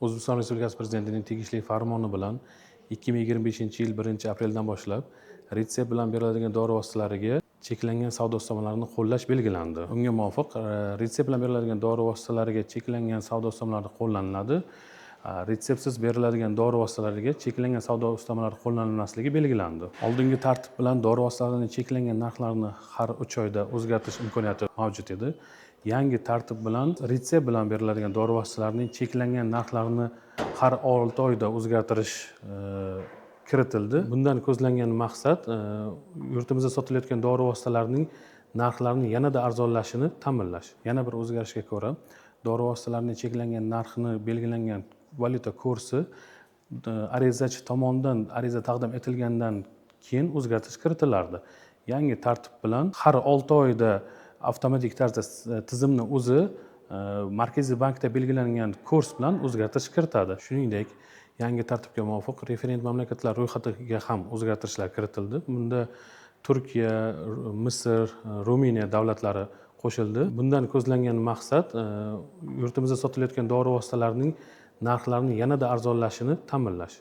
O'zbekiston Respublikasi Prezidentining tegishli farmoni bilan 2025-yil 1-apreldan boshlab retsept bilan beriladigan dori vositalariga cheklangan savdo ustamalarni qo'llash belgilandi. Unga muvofiq retsept bilan beriladigan dori vositalariga cheklangan savdo ustamalari qo'llaniladi. Retseptsiz beriladigan dori vositalariga cheklangan savdo ustamalari qo'llanilmasligi belgilandi. Oldingi tartib bilan dori vositalarining cheklangan narxlarini har 3 oyda o'zgartirish imkoniyati mavjud edi. Yangi tartib bilan retsept bilan beriladigan dori vositalarining cheklangan narxlarini har 6 oyda o'zgartirish kiritildi. Bundan ko'zlangan maqsad yurtimizda sotilayotgan dori vositalarining narxlarini yanada arzonlashini ta'minlash. Yana bir o'zgarishga ko'ra, dori vositalarining cheklangan narxini belgilangan valyuta kursi arizachi tomonidan ariza taqdim etilgandan keyin o'zgartirish kiritilardi. Yangi tartib bilan har 6 oyda avtomatik tarzda tizimni o'zi Markaziy bankda belgilangan kurs bilan o'zgartirish kiritadi. Shuningdek, yangi tartibga muvofiq referent mamlakatlar ro'yxatiga ham o'zgartirishlar kiritildi. Bunda Turkiya, Misr, Ruminiya davlatlari qo'shildi. Bundan ko'zlangan maqsad yurtimizda sotilayotgan dori vositalarining narxlarini yanada arzonlashini ta'minlash.